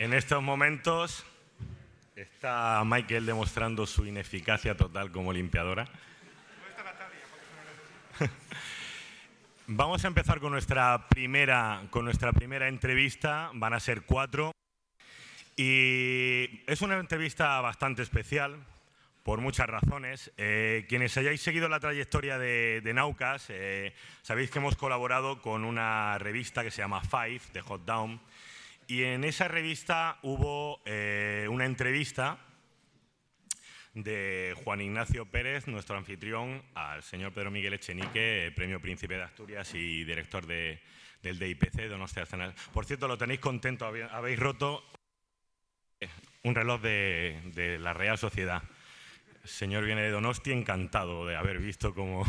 En estos momentos está Michael demostrando su ineficacia total como limpiadora. Vamos a empezar con nuestra primera entrevista. Van a ser 4. Y es una entrevista bastante especial por muchas razones. Quienes hayáis seguido la trayectoria de Naucas, sabéis que hemos colaborado con una revista que se llama Five, de Hot Down. Y en esa revista hubo una entrevista de Juan Ignacio Pérez, nuestro anfitrión, al señor Pedro Miguel Echenique, Premio Príncipe de Asturias y director del DIPC, Donostia Escenario. Por cierto, lo tenéis contento, habéis roto un reloj de la Real Sociedad. El señor viene de Donostia, encantado de haber visto cómo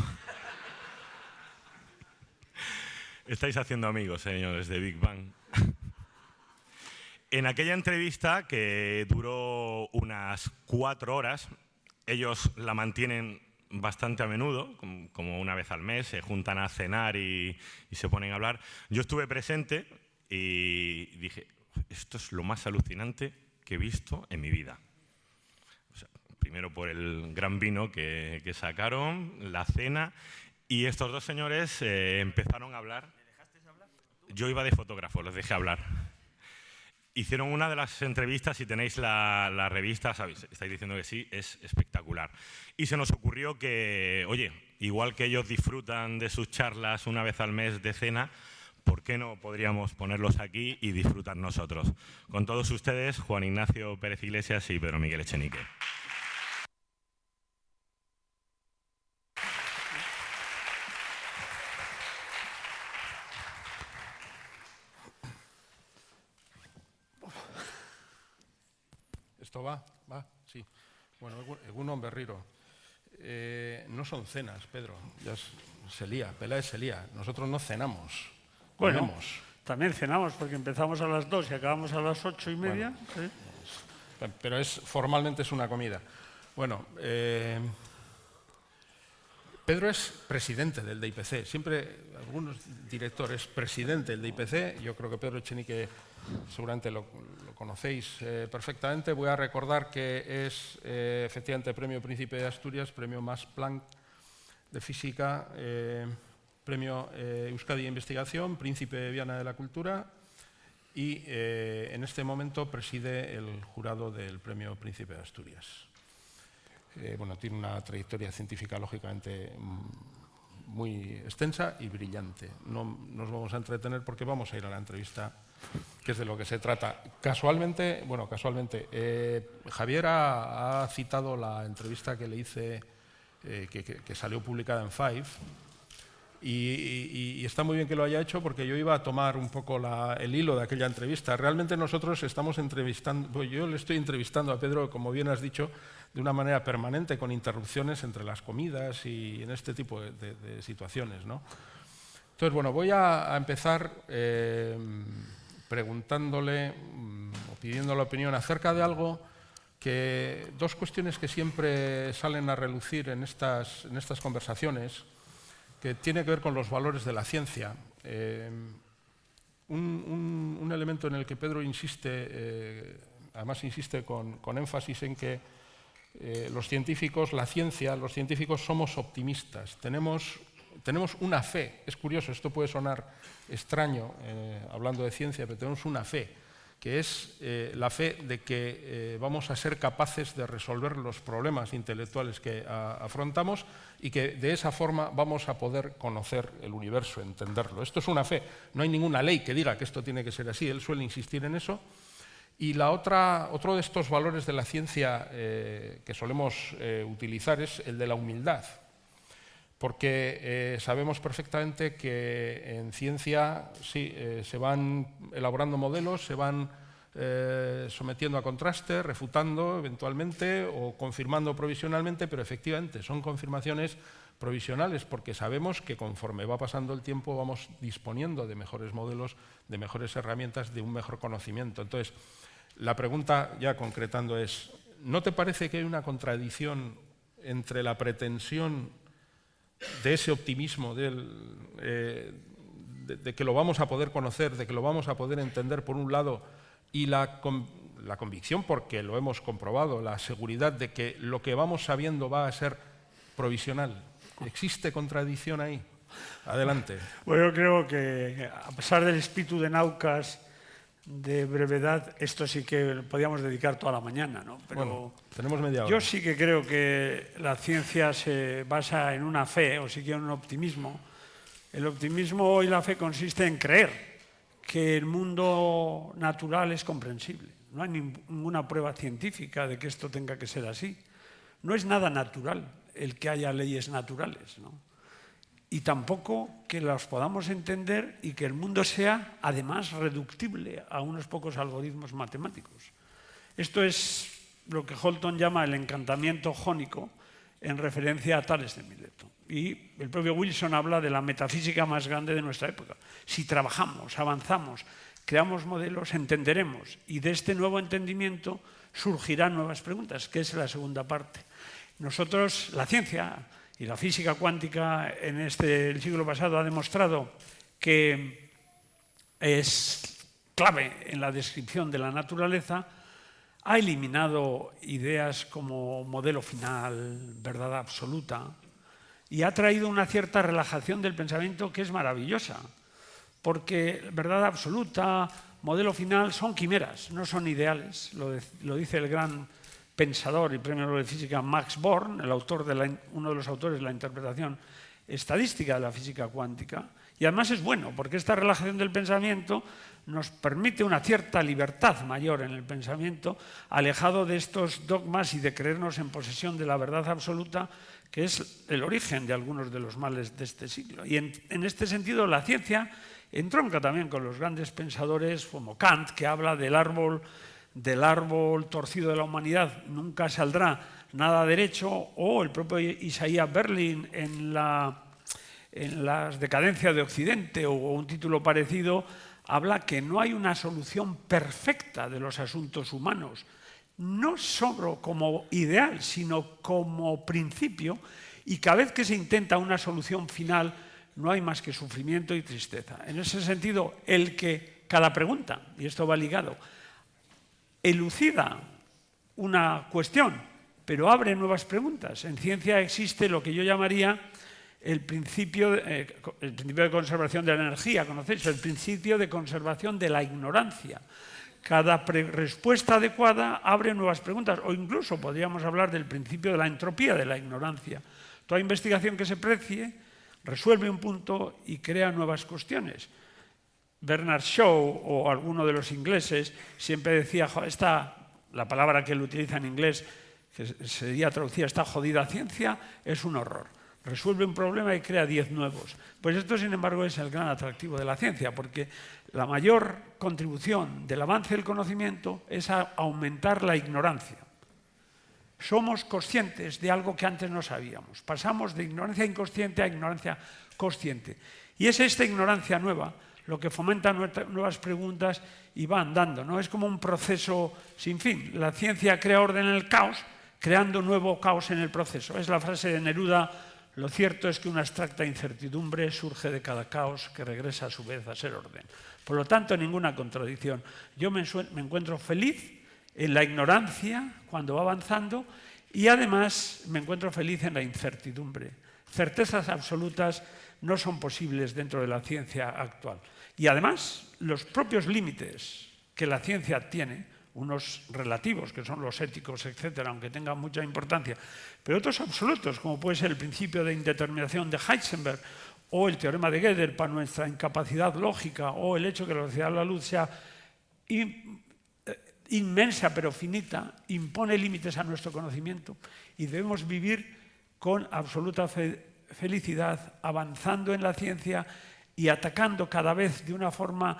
estáis haciendo amigos, señores de Big Bang. En aquella entrevista, que duró unas 4 horas, ellos la mantienen bastante a menudo, como una vez al mes, se juntan a cenar y se ponen a hablar. Yo estuve presente y dije, esto es lo más alucinante que he visto en mi vida. O sea, primero por el gran vino que sacaron, la cena, y estos dos señores empezaron a hablar. ¿Le dejaste hablar? Yo iba de fotógrafo, los dejé hablar. Hicieron una de las entrevistas, si tenéis la revista, ¿sabéis? Estáis diciendo que sí, es espectacular. Y se nos ocurrió que, oye, igual que ellos disfrutan de sus charlas una vez al mes de cena, ¿por qué no podríamos ponerlos aquí y disfrutar nosotros? Con todos ustedes, Juan Ignacio Pérez Iglesias y Pedro Miguel Echenique. Esto va, sí. Bueno, Egunon Berriro. No son cenas, Pedro. Ya se lía, Peláez se lía. Nosotros no cenamos, Bueno, comemos. también cenamos porque empezamos a las 2 y acabamos a las 8:30. Bueno, ¿Sí? Pero formalmente es una comida. Bueno, Pedro es presidente del DIPC. Siempre algunos directores, presidente del DIPC. Yo creo que Pedro Echenique seguramente lo conocéis perfectamente. Voy a recordar que es efectivamente Premio Príncipe de Asturias, Premio Max Planck de Física, Premio Euskadi de Investigación, Príncipe Viana de la Cultura y en este momento preside el jurado del Premio Príncipe de Asturias. Bueno, tiene una trayectoria científica lógicamente muy extensa y brillante. No nos vamos a entretener porque vamos a ir a la entrevista, que es de lo que se trata. Casualmente, Javier ha citado la entrevista que le hice, que salió publicada en Five, y está muy bien que lo haya hecho porque yo iba a tomar un poco el hilo de aquella entrevista. Realmente nosotros estamos entrevistando, yo le estoy entrevistando a Pedro, como bien has dicho, de una manera permanente, con interrupciones entre las comidas y en este tipo de situaciones, ¿no? Entonces, bueno, voy a empezar preguntándole o pidiendo la opinión acerca de algo dos cuestiones que siempre salen a relucir en estas conversaciones, que tiene que ver con los valores de la ciencia. Un elemento en el que Pedro insiste, además insiste con énfasis en que los científicos, la ciencia, los científicos somos optimistas, tenemos una fe. Es curioso, esto puede sonar extraño hablando de ciencia, pero tenemos una fe, que es la fe de que vamos a ser capaces de resolver los problemas intelectuales que afrontamos y que de esa forma vamos a poder conocer el universo, entenderlo. Esto es una fe, no hay ninguna ley que diga que esto tiene que ser así, él suele insistir en eso. Y otro de estos valores de la ciencia que solemos utilizar es el de la humildad, porque sabemos perfectamente que en ciencia sí, se van elaborando modelos, se van sometiendo a contraste, refutando eventualmente o confirmando provisionalmente, pero efectivamente son confirmaciones provisionales porque sabemos que conforme va pasando el tiempo vamos disponiendo de mejores modelos, de mejores herramientas, de un mejor conocimiento. Entonces, la pregunta, ya concretando, es: ¿no te parece que hay una contradicción entre la pretensión de ese optimismo de que lo vamos a poder conocer, de que lo vamos a poder entender por un lado, y la convicción, porque lo hemos comprobado, la seguridad de que lo que vamos sabiendo va a ser provisional. ¿Existe contradicción ahí? Adelante. Bueno, yo creo que a pesar del espíritu de Naucas, de brevedad, esto sí que podíamos dedicar toda la mañana, ¿no? Pero bueno, tenemos media hora. Yo sí que creo que la ciencia se basa en una fe, o sí que en un optimismo. El optimismo y la fe consiste en creer que el mundo natural es comprensible. No hay ninguna prueba científica de que esto tenga que ser así. No es nada natural el que haya leyes naturales, ¿no? Y tampoco que las podamos entender y que el mundo sea, además, reductible a unos pocos algoritmos matemáticos. Esto es lo que Holton llama el encantamiento jónico en referencia a Tales de Mileto. Y el propio Wilson habla de la metafísica más grande de nuestra época. Si trabajamos, avanzamos, creamos modelos, entenderemos. Y de este nuevo entendimiento surgirán nuevas preguntas, que es la segunda parte. Nosotros, la ciencia y la física cuántica en el siglo pasado ha demostrado que es clave en la descripción de la naturaleza, ha eliminado ideas como modelo final, verdad absoluta, y ha traído una cierta relajación del pensamiento que es maravillosa, porque verdad absoluta, modelo final son quimeras, no son ideales, lo dice el gran pensador y premio Nobel de Física Max Born, uno de los autores de la interpretación estadística de la física cuántica, y además es bueno, porque esta relajación del pensamiento nos permite una cierta libertad mayor en el pensamiento, alejado de estos dogmas y de creernos en posesión de la verdad absoluta, que es el origen de algunos de los males de este siglo. Y en este sentido la ciencia entronca también con los grandes pensadores como Kant, que habla del árbol torcido de la humanidad, nunca saldrá nada derecho, o el propio Isaiah Berlin en la decadencia de Occidente, o un título parecido, habla que no hay una solución perfecta de los asuntos humanos, no solo como ideal, sino como principio, y cada vez que se intenta una solución final no hay más que sufrimiento y tristeza. En ese sentido, cada pregunta, y esto va ligado, elucida una cuestión, pero abre nuevas preguntas. En ciencia existe lo que yo llamaría el principio de conservación de la energía, ¿conocéis? El principio de conservación de la ignorancia. Cada respuesta adecuada abre nuevas preguntas, o incluso podríamos hablar del principio de la entropía de la ignorancia. Toda investigación que se precie resuelve un punto y crea nuevas cuestiones. Bernard Shaw o alguno de los ingleses siempre decía, la palabra que él utiliza en inglés, que sería traducida, esta jodida ciencia, es un horror. Resuelve un problema y crea 10 nuevos. Pues esto, sin embargo, es el gran atractivo de la ciencia, porque la mayor contribución del avance del conocimiento es aumentar la ignorancia. Somos conscientes de algo que antes no sabíamos. Pasamos de ignorancia inconsciente a ignorancia consciente. Y es esta ignorancia nueva lo que fomenta nuevas preguntas y va andando, ¿no? Es como un proceso sin fin. La ciencia crea orden en el caos, creando nuevo caos en el proceso. Es la frase de Neruda: lo cierto es que una abstracta incertidumbre surge de cada caos que regresa a su vez a ser orden. Por lo tanto, ninguna contradicción. Yo me encuentro feliz en la ignorancia cuando va avanzando y además me encuentro feliz en la incertidumbre. Certezas absolutas no son posibles dentro de la ciencia actual. Y además, los propios límites que la ciencia tiene, unos relativos, que son los éticos, etcétera, aunque tengan mucha importancia, pero otros absolutos, como puede ser el principio de indeterminación de Heisenberg, o el teorema de Gödel para nuestra incapacidad lógica, o el hecho de que la velocidad de la luz sea inmensa pero finita, impone límites a nuestro conocimiento, y debemos vivir con absoluta felicidad, avanzando en la ciencia y atacando cada vez de una forma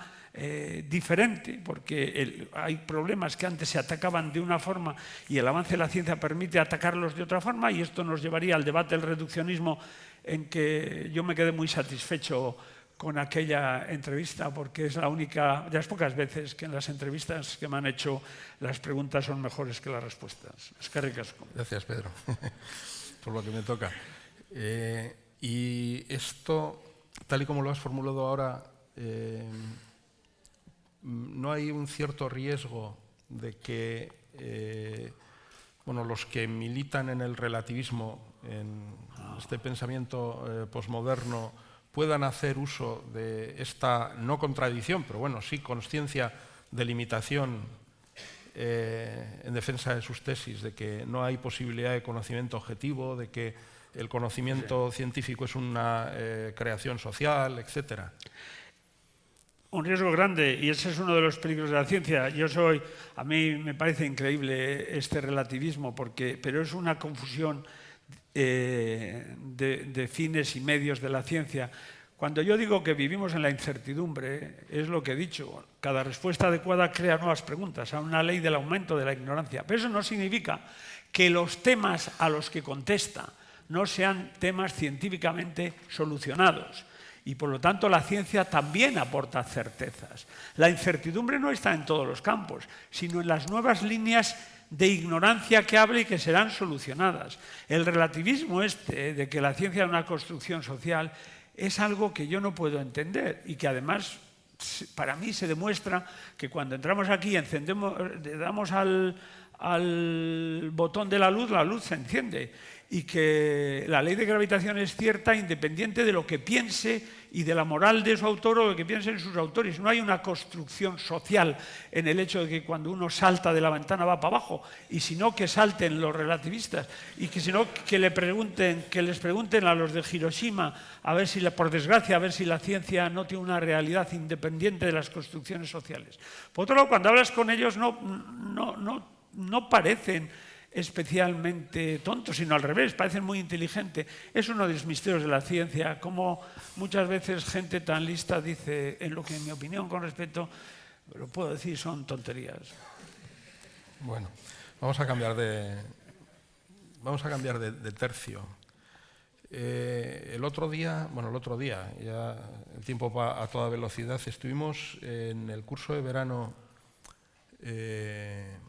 diferente, porque hay problemas que antes se atacaban de una forma y el avance de la ciencia permite atacarlos de otra forma, y esto nos llevaría al debate del reduccionismo, en que yo me quedé muy satisfecho con aquella entrevista, porque es la única de las pocas veces que en las entrevistas que me han hecho las preguntas son mejores que las respuestas. Eskerrik asko. Gracias, Pedro, por lo que me toca. Y esto, tal y como lo has formulado ahora, no hay un cierto riesgo de que los que militan en el relativismo, en este pensamiento posmoderno, puedan hacer uso de esta no contradicción, pero bueno, sí consciencia de limitación en defensa de sus tesis, de que no hay posibilidad de conocimiento objetivo, de que el conocimiento científico es una creación social, etcétera. Un riesgo grande, y ese es uno de los peligros de la ciencia. A mí me parece increíble este relativismo, pero es una confusión de fines y medios de la ciencia. Cuando yo digo que vivimos en la incertidumbre, es lo que he dicho. Cada respuesta adecuada crea nuevas preguntas, a una ley del aumento de la ignorancia. Pero eso no significa que los temas a los que contesta no sean temas científicamente solucionados. Y por lo tanto la ciencia también aporta certezas. La incertidumbre no está en todos los campos, sino en las nuevas líneas de ignorancia que abre y que serán solucionadas. El relativismo de que la ciencia es una construcción social es algo que yo no puedo entender y que además para mí se demuestra que cuando entramos aquí le damos al botón de la luz se enciende, y que la ley de gravitación es cierta independiente de lo que piense y de la moral de su autor o de lo que piensen sus autores. No hay una construcción social en el hecho de que cuando uno salta de la ventana va para abajo, y sino que salten los relativistas, y que sino que les pregunten a los de Hiroshima, por desgracia, a ver si la ciencia no tiene una realidad independiente de las construcciones sociales. Por otro lado, cuando hablas con ellos no parecen especialmente tontos, sino al revés, parecen muy inteligentes. Es uno de los misterios de la ciencia, como muchas veces gente tan lista dice, en lo que en mi opinión con respecto, lo puedo decir, son tonterías. Bueno, vamos a cambiar de tercio. El otro día, ya el tiempo va a toda velocidad, estuvimos en el curso de verano en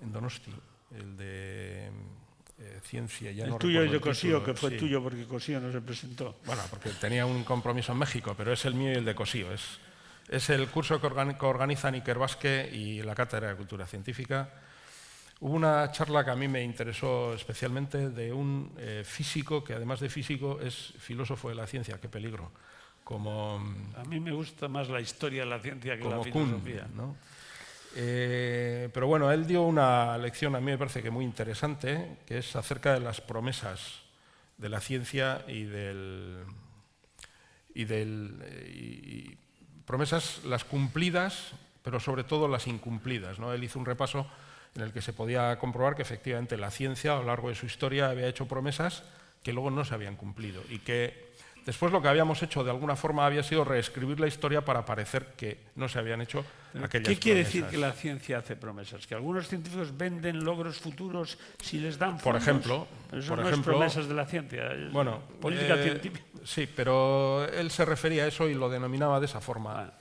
Donosti, el de ciencia. Ya el no tuyo y de recuerdo el Cosío, título, que fue sí. tuyo porque Cosío no se presentó. Bueno, porque tenía un compromiso en México, pero es el mío y el de Cosío. Es el curso que organizan Iker Vázquez y la Cátedra de Cultura Científica. Hubo una charla que a mí me interesó especialmente de un físico que, además de físico, es filósofo de la ciencia. ¡Qué peligro! A mí me gusta más la historia de la ciencia que la filosofía. Kuhn, ¿no? Pero bueno, él dio una lección, a mí me parece que muy interesante, que es acerca de las promesas de la ciencia y promesas las cumplidas, pero sobre todo las incumplidas, ¿no? Él hizo un repaso en el que se podía comprobar que efectivamente la ciencia a lo largo de su historia había hecho promesas que luego no se habían cumplido y que después lo que habíamos hecho de alguna forma había sido reescribir la historia para parecer que no se habían hecho aquellas promesas. ¿Qué quiere decir que la ciencia hace promesas? ¿Que algunos científicos venden logros futuros si les dan fondos? Por ejemplo. Eso no es promesas de la ciencia, es política científica. Sí, pero él se refería a eso y lo denominaba de esa forma.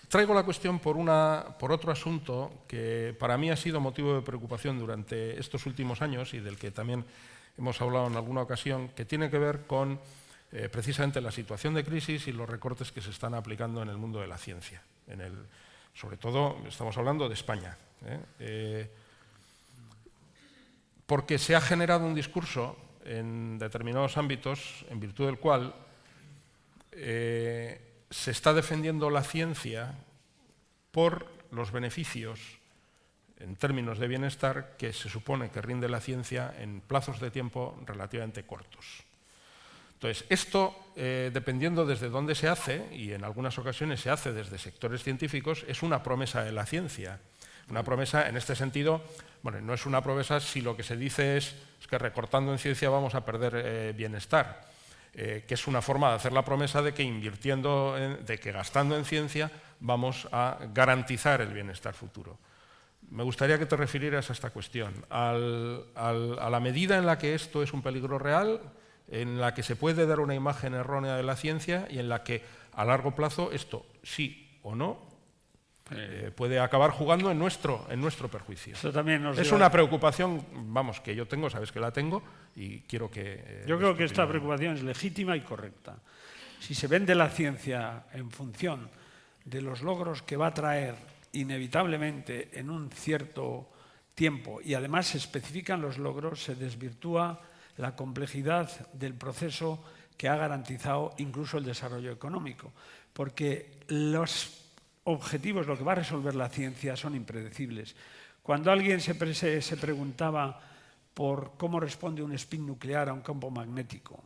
Traigo la cuestión por otro asunto que para mí ha sido motivo de preocupación durante estos últimos años y del que también hemos hablado en alguna ocasión, que tiene que ver con precisamente la situación de crisis y los recortes que se están aplicando en el mundo de la ciencia. Sobre todo, estamos hablando de España. Porque se ha generado un discurso en determinados ámbitos en virtud del cual se está defendiendo la ciencia por los beneficios en términos de bienestar que se supone que rinde la ciencia en plazos de tiempo relativamente cortos. Entonces, esto, dependiendo desde dónde se hace, y en algunas ocasiones se hace desde sectores científicos, es una promesa de la ciencia. Una promesa, en este sentido, bueno, no es una promesa si lo que se dice es que recortando en ciencia vamos a perder bienestar, que es una forma de hacer la promesa de que gastando en ciencia vamos a garantizar el bienestar futuro. Me gustaría que te refirieras a esta cuestión, a la medida en la que esto es un peligro real, en la que se puede dar una imagen errónea de la ciencia y en la que a largo plazo esto, sí o no, puede acabar jugando en nuestro perjuicio. Eso también es una preocupación, que yo tengo, sabes que la tengo, y quiero que... Yo creo que esta preocupación es legítima y correcta. Si se vende la ciencia en función de los logros que va a traer inevitablemente en un cierto tiempo y además se especifican los logros, se desvirtúa la complejidad del proceso que ha garantizado incluso el desarrollo económico, porque los objetivos, lo que va a resolver la ciencia, son impredecibles. Cuando alguien se preguntaba por cómo responde un spin nuclear a un campo magnético,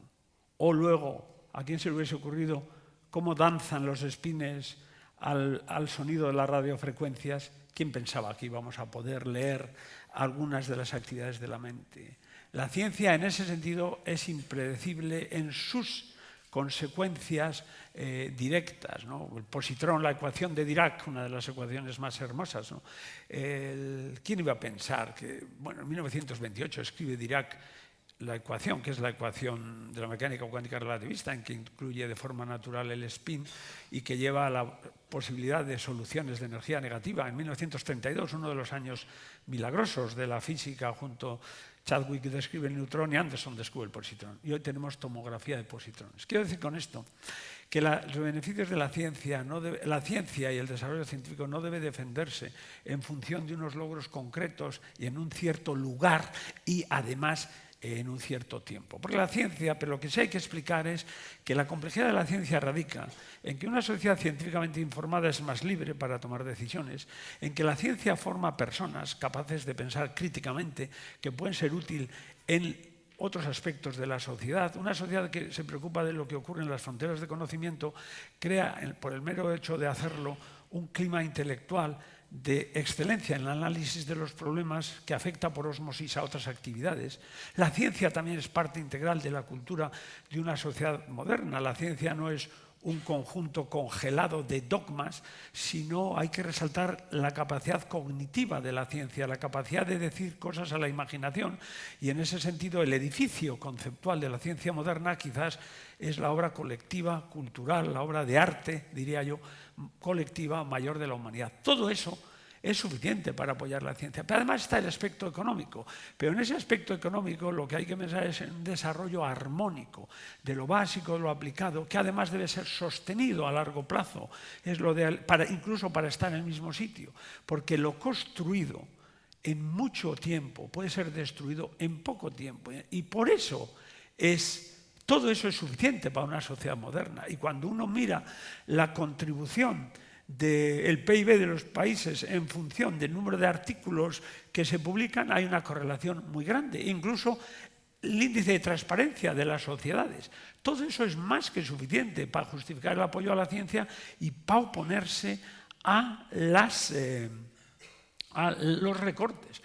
o luego, ¿a quién se le hubiese ocurrido cómo danzan los spines al sonido de las radiofrecuencias? ¿Quién pensaba que íbamos a poder leer algunas de las actividades de la mente? La ciencia, en ese sentido, es impredecible en sus consecuencias directas, ¿no? El positrón, la ecuación de Dirac, una de las ecuaciones más hermosas, ¿no? ¿Quién iba a pensar que, bueno, en 1928 escribe Dirac la ecuación, que es la ecuación de la mecánica cuántica relativista, en que incluye de forma natural el spin y que lleva a la posibilidad de soluciones de energía negativa? En 1932, uno de los años milagrosos de la física, junto Chadwick describe el neutrón y Anderson descubre el positrón. Y hoy tenemos tomografía de positrones. Quiero decir con esto que los beneficios de la ciencia, la ciencia y el desarrollo científico no debe defenderse en función de unos logros concretos y en un cierto lugar y además en un cierto tiempo. Porque la ciencia, pero lo que sí hay que explicar es que la complejidad de la ciencia radica en que una sociedad científicamente informada es más libre para tomar decisiones, en que la ciencia forma personas capaces de pensar críticamente, que pueden ser útiles en otros aspectos de la sociedad. Una sociedad que se preocupa de lo que ocurre en las fronteras de conocimiento crea, por el mero hecho de hacerlo, un clima intelectual de excelencia en el análisis de los problemas que afecta por ósmosis a otras actividades. La ciencia también es parte integral de la cultura de una sociedad moderna. La ciencia no es un conjunto congelado de dogmas, sino hay que resaltar la capacidad cognitiva de la ciencia, la capacidad de decir cosas a la imaginación, y en ese sentido el edificio conceptual de la ciencia moderna quizás es la obra colectiva, cultural, la obra de arte, diría yo, colectiva mayor de la humanidad. Todo eso es suficiente para apoyar la ciencia. Pero además está el aspecto económico. Pero en ese aspecto económico lo que hay que pensar es en un desarrollo armónico de lo básico, de lo aplicado, que además debe ser sostenido a largo plazo, es lo de, incluso para estar en el mismo sitio. Porque lo construido en mucho tiempo puede ser destruido en poco tiempo. Y por eso todo eso es suficiente para una sociedad moderna. Y cuando uno mira la contribución del PIB de los países en función del número de artículos que se publican, hay una correlación muy grande. Incluso el índice de transparencia de las sociedades. Todo eso es más que suficiente para justificar el apoyo a la ciencia y para oponerse a los recortes.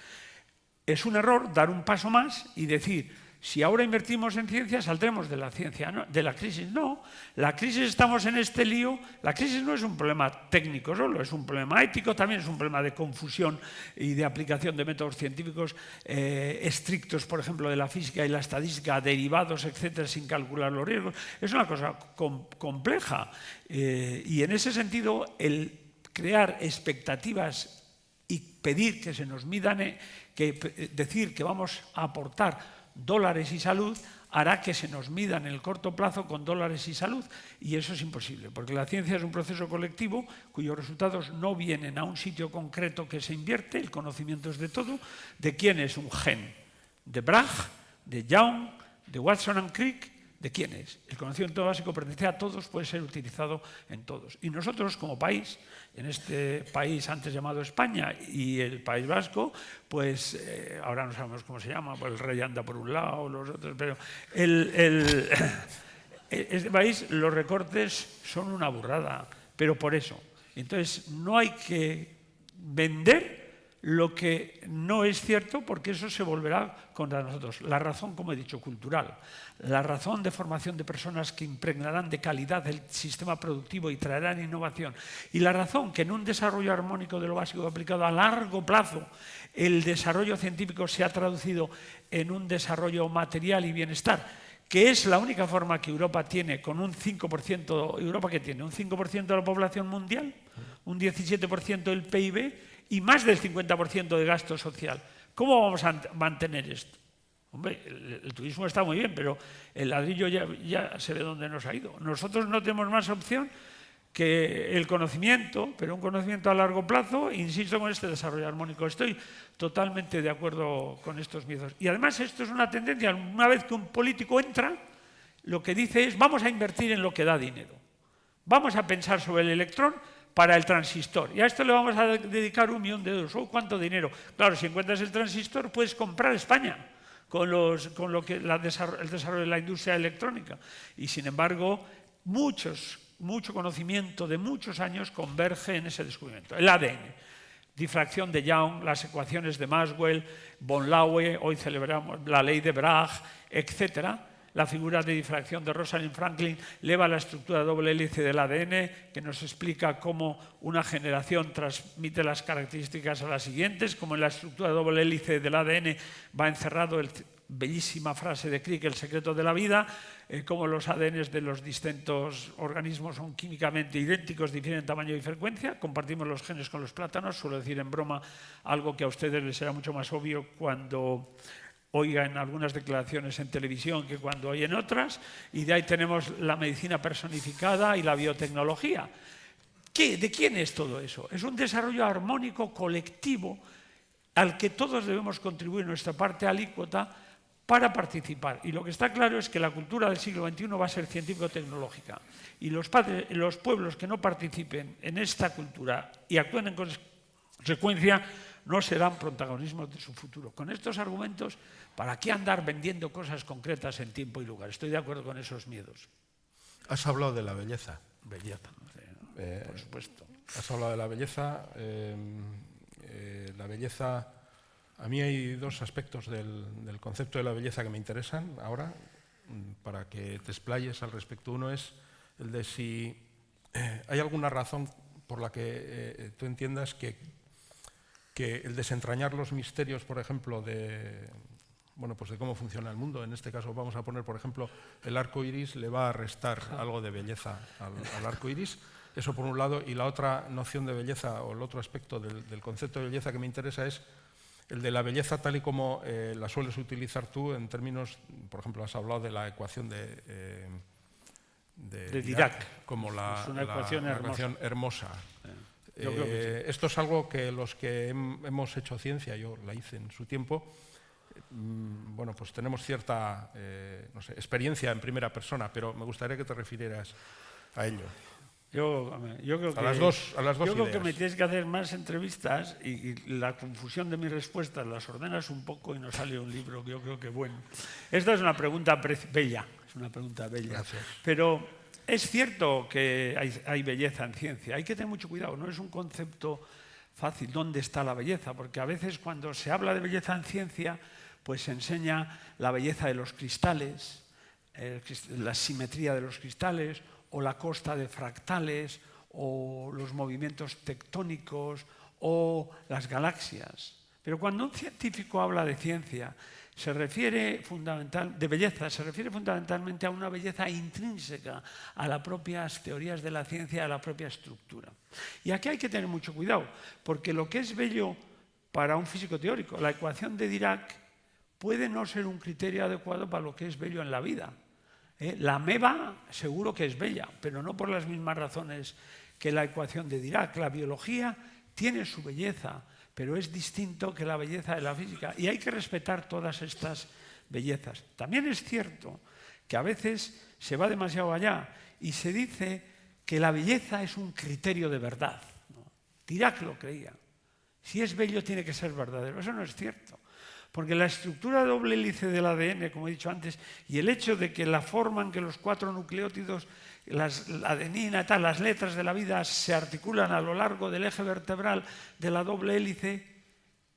Es un error dar un paso más y decir: si ahora invertimos en ciencia, saldremos de la ciencia, ¿no? De la crisis. No, la crisis, estamos en este lío. La crisis no es un problema técnico solo, es un problema ético, también es un problema de confusión y de aplicación de métodos científicos estrictos, por ejemplo, de la física y la estadística, derivados, etcétera, sin calcular los riesgos. Es una cosa compleja y en ese sentido el crear expectativas y pedir que se nos midan, decir que vamos a aportar dólares y salud, hará que se nos mida en el corto plazo con dólares y salud, y eso es imposible, porque la ciencia es un proceso colectivo cuyos resultados no vienen a un sitio concreto que se invierte. El conocimiento es de todo. ¿De quién es un gen? ¿De Bragg? ¿De Young? ¿De Watson and Crick? ¿De quién es? El conocimiento básico pertenece a todos, puede ser utilizado en todos. Y nosotros, como país, en este país antes llamado España y el País Vasco, pues ahora no sabemos cómo se llama, pues el rey anda por un lado, los otros, pero este país, los recortes son una burrada, pero por eso. Entonces, no hay que vender lo que no es cierto, porque eso se volverá contra nosotros. La razón, como he dicho, cultural, la razón de formación de personas que impregnarán de calidad el sistema productivo y traerán innovación, y la razón que en un desarrollo armónico de lo básico aplicado a largo plazo el desarrollo científico se ha traducido en un desarrollo material y bienestar, que es la única forma que Europa tiene, con un 5%, Europa que tiene un 5% de la población mundial, un 17% del PIB, y más del 50% de gasto social. ¿Cómo vamos a mantener esto? Hombre, el turismo está muy bien, pero el ladrillo ya se ve dónde nos ha ido. Nosotros no tenemos más opción que el conocimiento, pero un conocimiento a largo plazo, insisto con este desarrollo armónico. Estoy totalmente de acuerdo con estos miedos. Y además esto es una tendencia, una vez que un político entra, lo que dice es vamos a invertir en lo que da dinero. Vamos a pensar sobre el electrón para el transistor. Y a esto le vamos a dedicar €1 millón. ¡Oh, cuánto dinero! Claro, si encuentras el transistor, puedes comprar España con lo que el desarrollo de la industria electrónica. Y sin embargo, mucho conocimiento de muchos años converge en ese descubrimiento. El ADN, difracción de Young, las ecuaciones de Maxwell, von Laue, hoy celebramos la ley de Bragg, etcétera. La figura de difracción de Rosalind Franklin eleva la estructura doble hélice del ADN, que nos explica cómo una generación transmite las características a las siguientes, como en la estructura doble hélice del ADN va encerrado bellísima frase de Crick, el secreto de la vida, cómo los ADNs de los distintos organismos son químicamente idénticos, difieren en tamaño y frecuencia, compartimos los genes con los plátanos, suelo decir en broma algo que a ustedes les será mucho más obvio cuando oigan algunas declaraciones en televisión que cuando oyen otras, y de ahí tenemos la medicina personificada y la biotecnología. ¿De quién es todo eso? Es un desarrollo armónico colectivo al que todos debemos contribuir nuestra parte alícuota para participar. Y lo que está claro es que la cultura del siglo XXI va a ser científico-tecnológica. Y los pueblos que no participen en esta cultura y actúen en consecuencia no serán protagonistas de su futuro. Con estos argumentos, ¿para qué andar vendiendo cosas concretas en tiempo y lugar? Estoy de acuerdo con esos miedos. Has hablado de la belleza. Belleza, no sé, por supuesto. Has hablado de la belleza. La belleza, a mí hay dos aspectos del concepto de la belleza que me interesan ahora, para que te explayes al respecto. Uno es el de si hay alguna razón por la que tú entiendas que el desentrañar los misterios, por ejemplo, de cómo funciona el mundo. En este caso vamos a poner, por ejemplo, el arco iris le va a restar algo de belleza al arco iris. Eso por un lado. Y la otra noción de belleza, o el otro aspecto del concepto de belleza que me interesa, es el de la belleza tal y como la sueles utilizar tú en términos, por ejemplo, has hablado de la ecuación de Dirac, como es una ecuación hermosa. Yo creo que sí. Esto es algo que los que hemos hecho ciencia, yo la hice en su tiempo, pues tenemos cierta experiencia en primera persona, pero me gustaría que te refirieras a ello. Yo creo que, a las dos yo creo que ideas. me tienes que hacer más entrevistas y la confusión de mis respuestas las ordenas un poco y nos sale un libro que yo creo que bueno. Esta es una pregunta bella, es una pregunta bella. Gracias. Pero es cierto que hay belleza en ciencia, hay que tener mucho cuidado, no es un concepto fácil. ¿Dónde está la belleza? Porque a veces cuando se habla de belleza en ciencia, pues se enseña la belleza de los cristales, la simetría de los cristales, o la costa de fractales, o los movimientos tectónicos, o las galaxias. Pero cuando un científico habla de ciencia, de belleza, se refiere fundamentalmente a una belleza intrínseca a las propias teorías de la ciencia, a la propia estructura. Y aquí hay que tener mucho cuidado, porque lo que es bello para un físico teórico, la ecuación de Dirac, puede no ser un criterio adecuado para lo que es bello en la vida. La ameba seguro que es bella, pero no por las mismas razones que la ecuación de Dirac. La biología tiene su belleza, pero es distinto que la belleza de la física. Y hay que respetar todas estas bellezas. También es cierto que a veces se va demasiado allá y se dice que la belleza es un criterio de verdad. Dirac lo creía. Si es bello tiene que ser verdadero. Eso no es cierto. Porque la estructura doble hélice del ADN, como he dicho antes, y el hecho de que la forma en que los 4 nucleótidos, la adenina, las letras de la vida se articulan a lo largo del eje vertebral de la doble hélice,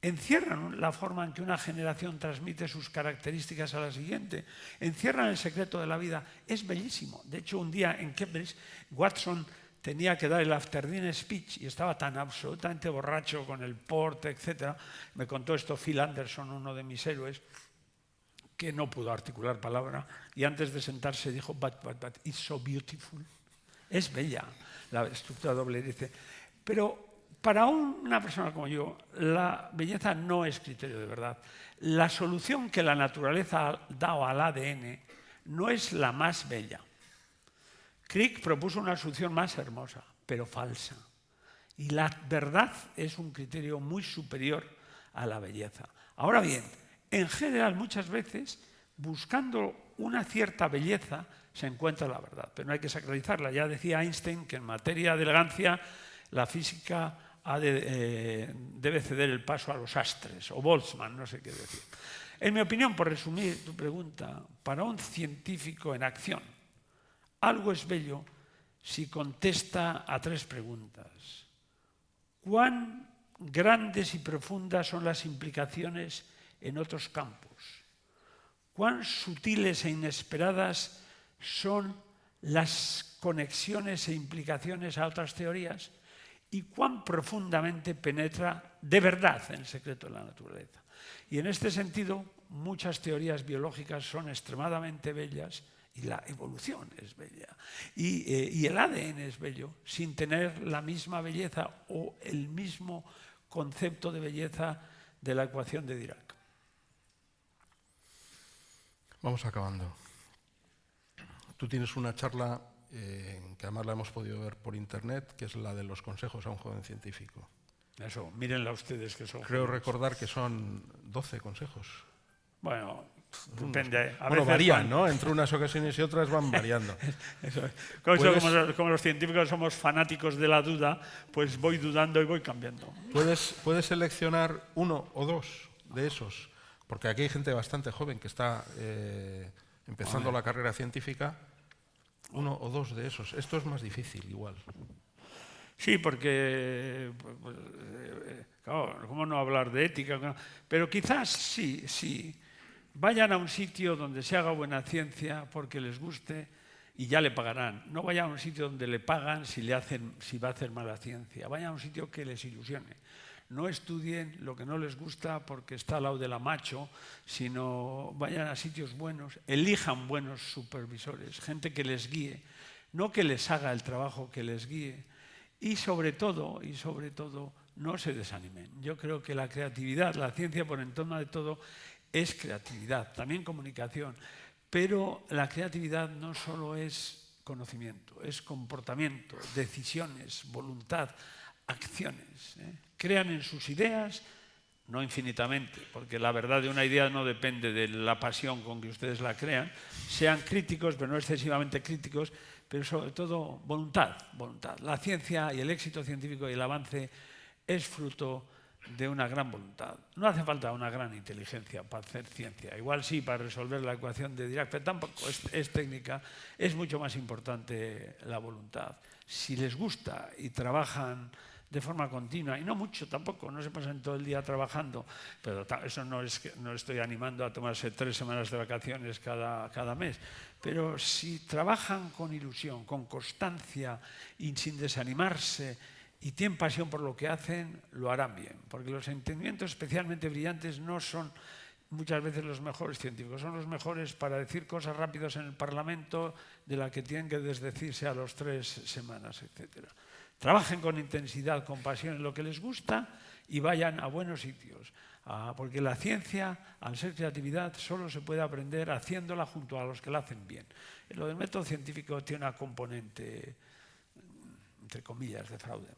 encierran la forma en que una generación transmite sus características a la siguiente, encierran el secreto de la vida. Es bellísimo. De hecho, un día en Cambridge, Watson tenía que dar el after dinner speech y estaba tan absolutamente borracho con el porte, etc. Me contó esto Phil Anderson, uno de mis héroes, que no pudo articular palabra y antes de sentarse dijo, but, it's so beautiful. Es bella la estructura doble hélice. Pero para una persona como yo, la belleza no es criterio de verdad. La solución que la naturaleza ha dado al ADN no es la más bella. Crick propuso una solución más hermosa, pero falsa. Y la verdad es un criterio muy superior a la belleza. Ahora bien, en general, muchas veces, buscando una cierta belleza, se encuentra la verdad, pero no hay que sacralizarla. Ya decía Einstein que en materia de elegancia, la física debe ceder el paso a los astres, o Boltzmann, no sé qué decir. En mi opinión, por resumir tu pregunta, para un científico en acción, algo es bello si contesta a 3 preguntas. ¿Cuán grandes y profundas son las implicaciones en otros campos? ¿Cuán sutiles e inesperadas son las conexiones e implicaciones a otras teorías? ¿Y cuán profundamente penetra de verdad en el secreto de la naturaleza? Y en este sentido, muchas teorías biológicas son extremadamente bellas, y la evolución es bella, y el ADN es bello, sin tener la misma belleza o el mismo concepto de belleza de la ecuación de Dirac. Vamos acabando. Tú tienes una charla que además la hemos podido ver por internet, que es la de los consejos a un joven científico. Eso, mírenla ustedes que son Creo jóvenes. recordar que son 12 consejos. Bueno, depende. Bueno, varían, ¿no? Entre unas ocasiones y otras van variando. Eso es. Como los científicos somos fanáticos de la duda, pues voy dudando y voy cambiando. ¿Puedes seleccionar 1 o 2 de esos? Porque aquí hay gente bastante joven que está empezando la carrera científica. 1 o 2 de esos. Esto es más difícil, igual. Sí, porque, claro, ¿cómo no hablar de ética? Pero quizás sí, vayan a un sitio donde se haga buena ciencia porque les guste y ya le pagarán. No vayan a un sitio donde le pagan si va a hacer mala ciencia. Vayan a un sitio que les ilusione. No estudien lo que no les gusta porque está al lado de la macho, sino vayan a sitios buenos, elijan buenos supervisores, gente que les guíe, no que les haga el trabajo, que les guíe. Y sobre todo, no se desanimen. Yo creo que la creatividad, la ciencia por encima de todo, es creatividad, también comunicación. Pero la creatividad no solo es conocimiento, es comportamiento, decisiones, voluntad, acciones. Crean en sus ideas, no infinitamente, porque la verdad de una idea no depende de la pasión con que ustedes la crean. Sean críticos, pero no excesivamente críticos, pero sobre todo voluntad. La ciencia y el éxito científico y el avance es fruto de una gran voluntad. No hace falta una gran inteligencia para hacer ciencia. Igual sí, para resolver la ecuación de Dirac, pero tampoco es técnica. Es mucho más importante la voluntad. Si les gusta y trabajan de forma continua, y no mucho tampoco, no se pasan todo el día trabajando, pero eso no es que no estoy animando a tomarse 3 semanas de vacaciones cada mes, pero si trabajan con ilusión, con constancia y sin desanimarse y tienen pasión por lo que hacen, lo harán bien, porque los entendimientos especialmente brillantes no son muchas veces los mejores científicos, son los mejores para decir cosas rápidas en el Parlamento de las que tienen que desdecirse a los 3 semanas, etcétera. Trabajen con intensidad, con pasión en lo que les gusta y vayan a buenos sitios. Porque la ciencia, al ser creatividad, solo se puede aprender haciéndola junto a los que la hacen bien. Lo del método científico tiene una componente, entre comillas, de fraude.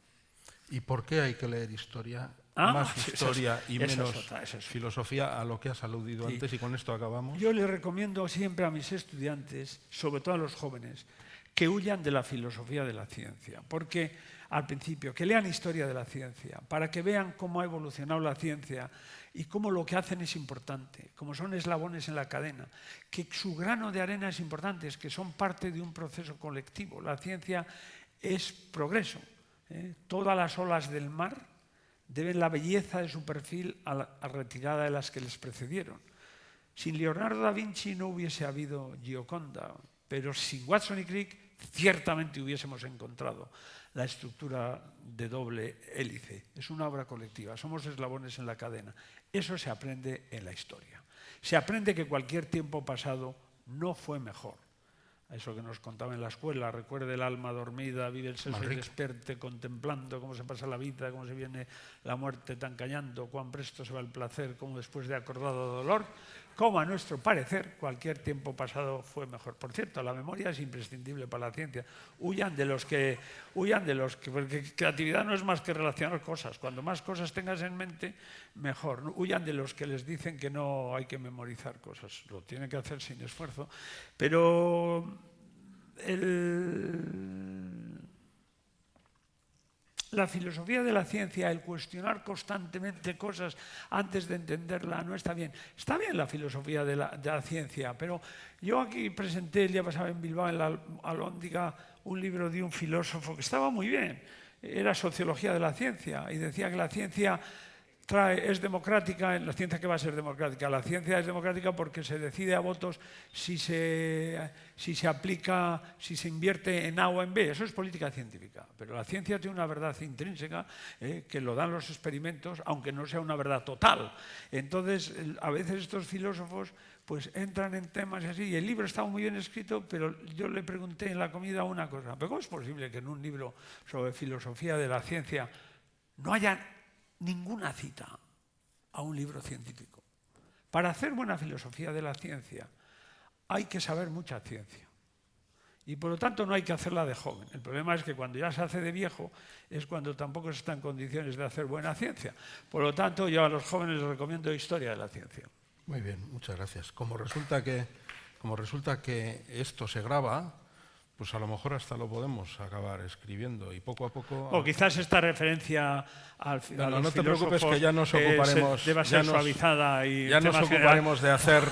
¿Y por qué hay que leer historia? Más historia y menos filosofía, a lo que has aludido antes, y con esto acabamos. Yo les recomiendo siempre a mis estudiantes, sobre todo a los jóvenes, que huyan de la filosofía de la ciencia, porque al principio, que lean historia de la ciencia, para que vean cómo ha evolucionado la ciencia y cómo lo que hacen es importante, como son eslabones en la cadena, que su grano de arena es importante, es que son parte de un proceso colectivo. La ciencia es progreso. Todas las olas del mar deben la belleza de su perfil a la retirada de las que les precedieron. Sin Leonardo da Vinci no hubiese habido Gioconda, pero sin Watson y Crick ciertamente hubiésemos encontrado la estructura de doble hélice. Es una obra colectiva, somos eslabones en la cadena. Eso se aprende en la historia. Se aprende que cualquier tiempo pasado no fue mejor. Eso que nos contaba en la escuela, recuerde el alma dormida, vive el seso y desperte, contemplando cómo se pasa la vida, cómo se viene la muerte tan callando, cuán presto se va el placer, cómo después de acordado dolor, como a nuestro parecer cualquier tiempo pasado fue mejor. Por cierto, la memoria es imprescindible para la ciencia. Huyan de los que porque creatividad no es más que relacionar cosas. Cuando más cosas tengas en mente, mejor. Huyan de los que les dicen que no hay que memorizar cosas. Lo tienen que hacer sin esfuerzo. Pero la filosofía de la ciencia, el cuestionar constantemente cosas antes de entenderla, no está bien. Está bien la filosofía de la ciencia, pero yo aquí presenté el día pasado en Bilbao, en la Alhóndiga, un libro de un filósofo que estaba muy bien. Era Sociología de la Ciencia y decía que la ciencia es democrática. ¿La ciencia qué va a ser democrática? La ciencia es democrática porque se decide a votos si se invierte en A o en B. Eso es política científica. Pero la ciencia tiene una verdad intrínseca que lo dan los experimentos, aunque no sea una verdad total. Entonces, a veces estos filósofos pues entran en temas así, y el libro estaba muy bien escrito, pero yo le pregunté en la comida una cosa: ¿pero cómo es posible que en un libro sobre filosofía de la ciencia no haya ninguna cita a un libro científico? Para hacer buena filosofía de la ciencia hay que saber mucha ciencia y por lo tanto no hay que hacerla de joven. El problema es que cuando ya se hace de viejo es cuando tampoco se está en condiciones de hacer buena ciencia. Por lo tanto, yo a los jóvenes les recomiendo Historia de la Ciencia. Muy bien, muchas gracias. Como resulta que esto se graba, pues a lo mejor hasta lo podemos acabar escribiendo y poco a poco... O quizás esta referencia al final. No te preocupes, que ya nos ocuparemos... deba ser suavizada y ya nos ocuparemos de hacer...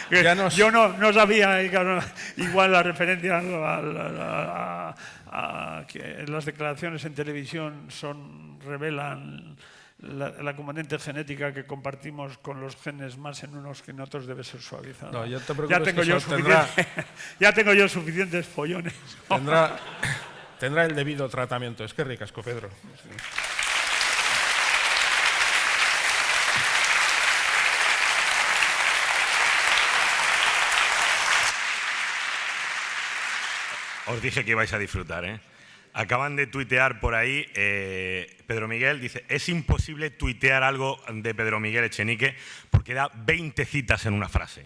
Yo no sabía igual la referencia a que las declaraciones en televisión revelan la componente genética que compartimos con los genes más en unos que en otros debe ser suavizada. No, ya te preocupes, ya tengo yo suficientes follones. Tendrá el debido tratamiento. Es que ricasco, Pedro. Sí. Os dije que ibais a disfrutar, ¿eh? Acaban de tuitear por ahí, Pedro Miguel dice: es imposible tuitear algo de Pedro Miguel Echenique porque da 20 citas en una frase.